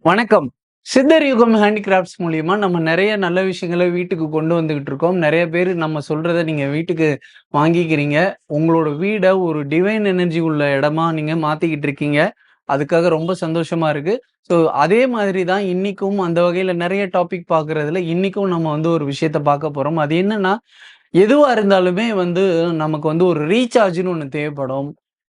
வணக்கம். சித்தர் யுகம் ஹேண்டிகிராஃப்ட்ஸ் மூலியமா நம்ம நெறைய நல்ல விஷயங்கள வீட்டுக்கு கொண்டு வந்துகிட்டு இருக்கோம். நெறைய பேரு நம்ம சொல்றத நீங்க வீட்டுக்கு வாங்கிக்கிறீங்க. உங்களோட வீட ஒரு டிவைன் எனர்ஜி உள்ள இடமா நீங்க மாத்திக்கிட்டு இருக்கீங்க. அதுக்காக ரொம்ப சந்தோஷமா இருக்கு. ஸோ அதே மாதிரி தான் இன்னைக்கும் அந்த வகையில நெறைய டாபிக் பார்க்குறதுல இன்னைக்கும் நம்ம வந்து ஒரு விஷயத்த பார்க்க போறோம். அது என்னன்னா, எதுவா இருந்தாலுமே வந்து நமக்கு வந்து ஒரு ரீசார்ஜ்ன்னு ஒண்ணு தேவைப்படும்.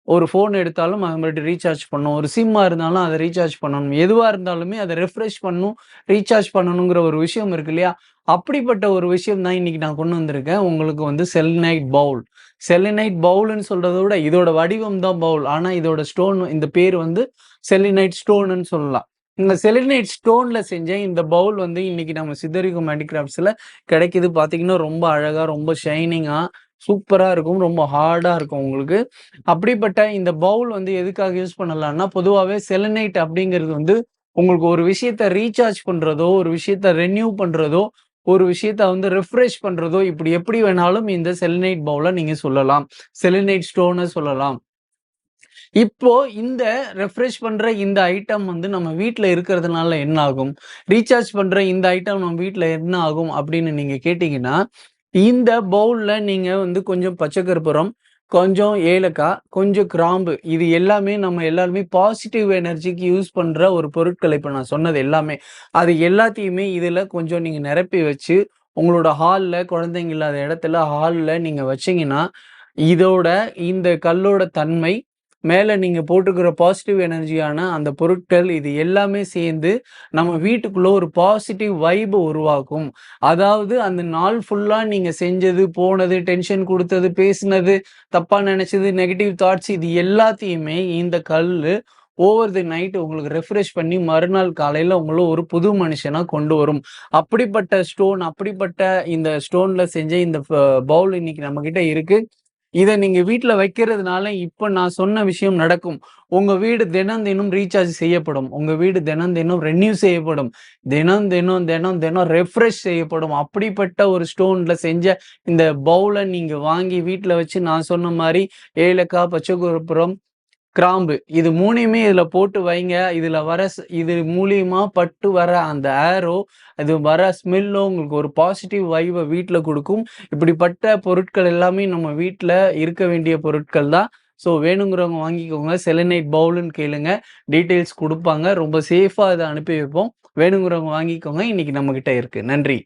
ஒரு ஃபோன் எடுத்தாலும் அது மறுபடியும் ரீசார்ஜ் பண்ணணும். ஒரு சிம்மா இருந்தாலும் அத ரீசார்ஜ் பண்ணணும். எதுவா இருந்தாலுமே அத ரெஃப்ரெஷ் பண்ணணும், ரீசார்ஜ் பண்ணணுங்கிற ஒரு விஷயம் இருக்கு இல்லையா? அப்படிப்பட்ட ஒரு விஷயம் தான் இன்னைக்கு நான் கொண்டு வந்திருக்கேன். உங்களுக்கு வந்து செலனைட் பவுல். செலனைட் பவுல்ன்னு சொல்றத விட இதோட வடிவம் தான் பவுல். ஆனா இதோட ஸ்டோன் இந்த பேர் வந்து செலினைட் ஸ்டோனுன்னு சொல்லலாம். இந்த செலினைட் ஸ்டோன்ல செஞ்ச இந்த பவுல் வந்து இன்னைக்கு நம்ம சித்தரிக்கும் ஹேண்டிகிராஃப்ட்ஸ்ல கிடைக்குது. பார்த்தீங்கன்னா, ரொம்ப அழகா, ரொம்ப ஷைனிங்கா, சூப்பரா இருக்கும். ரொம்ப ஹார்டா இருக்கும் உங்களுக்கு. அப்படிப்பட்ட இந்த பவுல் வந்து எதுக்காக யூஸ் பண்ணலாம்னா, பொதுவாவே செலனைட் அப்படிங்கிறது வந்து உங்களுக்கு ஒரு விஷயத்த ரீசார்ஜ் பண்றதோ, ஒரு விஷயத்த ரெனியூ பண்றதோ, ஒரு விஷயத்த வந்து ரிஃப்ரெஷ் பண்றதோ, இப்படி எப்படி வேணாலும் இந்த செலனைட் பவுல நீங்க சொல்லலாம். செலனைட் ஸ்டோன சொல்லலாம். இப்போ இந்த ரெஃப்ரெஷ் பண்ற இந்த ஐட்டம் வந்து நம்ம வீட்ல இருக்கிறதுனால என்ன ஆகும்? ரீசார்ஜ் பண்ற இந்த ஐட்டம் நம்ம வீட்ல என்ன ஆகும்? அப்படின்னு நீங்க கேட்டீங்கன்னா, இந்த பவுல்ல நீங்க வந்து கொஞ்சம் பச்சை கற்பூரம், கொஞ்சம் ஏலக்காய், கொஞ்சம் கிராம்பு இது எல்லாமே நம்ம எல்லாருமே பாசிட்டிவ் எனர்ஜிக்கு யூஸ் பண்ற ஒரு பொருட்கள். இப்ப நான் சொன்னது எல்லாமே. அது எல்லாத்தையுமே இதுல கொஞ்சம் நீங்க நிரப்பி வச்சு, உங்களோட ஹால்ல குழந்தைங்க இல்லாத இடத்துல ஹால்ல நீங்க வச்சீங்கன்னா, இதோட இந்த கல்லோட தன்மை மேல நீங்க போட்டுக்கிற பாசிட்டிவ் எனர்ஜியான அந்த பொருட்கள் இது எல்லாமே சேர்ந்து நம்ம வீட்டுக்குள்ள ஒரு பாசிட்டிவ் வைப் உருவாக்கும். அதாவது அந்த நாள் ஃபுல்லா நீங்க செஞ்சது, போனது, டென்ஷன் குடுத்தது, பேசினது, தப்பா நெனச்சது, நெகட்டிவ் தாட்ஸ் இது எல்லாத்தையுமே இந்த கல்லு ஓவர் தி நைட் உங்களுக்கு ரெஃப்ரெஷ் பண்ணி மறுநாள் காலையில உங்கள ஒரு புது மனுஷனா கொண்டு வரும். அப்படிப்பட்ட ஸ்டோன் அப்படிப்பட்ட இந்த ஸ்டோன்ல செஞ்ச இந்த பவுல் இன்னைக்கு நம்மகிட்ட இருக்கு. இத நீங்க வீட்ல வைக்கிறதுனால, இப்ப நான் சொன்ன விஷயம் நடக்கும். உங்க வீடு தினம் தினம் ரீசார்ஜ் செய்யப்படும். உங்க வீடு தினம் தினம் ரெனியூ செய்யப்படும். தினம் ரெஃப்ரெஷ் செய்யப்படும். அப்படிப்பட்ட ஒரு ஸ்டோன்ல செஞ்ச இந்த பவுல நீங்க வாங்கி வீட்ல வச்சு நான் சொன்ன மாரி ஏலக்காய், பச்சை கற்பூரம், கிராம்பு இது 3யுமே இதுல போட்டு வைங்க. இதுல வர இது மூலியமா பட்டு வர அந்த ஏரோ, அது வர ஸ்மெல்லோ உங்களுக்கு ஒரு பாசிட்டிவ் வைப வீட்ல குடுக்கும். இப்படிப்பட்ட பொருட்கள் எல்லாமே நம்ம வீட்ல இருக்க வேண்டிய பொருட்கள் தான். ஸோ வேணுங்கிறவங்க வாங்கிக்கோங்க. செலனைட் பவுல்ன்னு கேளுங்க. டீட்டெயில்ஸ் குடுப்பாங்க. ரொம்ப சேஃபா இத அனுப்பி வைப்போம். வேணுங்கிறவங்க வாங்கிக்கோங்க. இன்னைக்கு நம்மகிட்ட இருக்கு. நன்றி.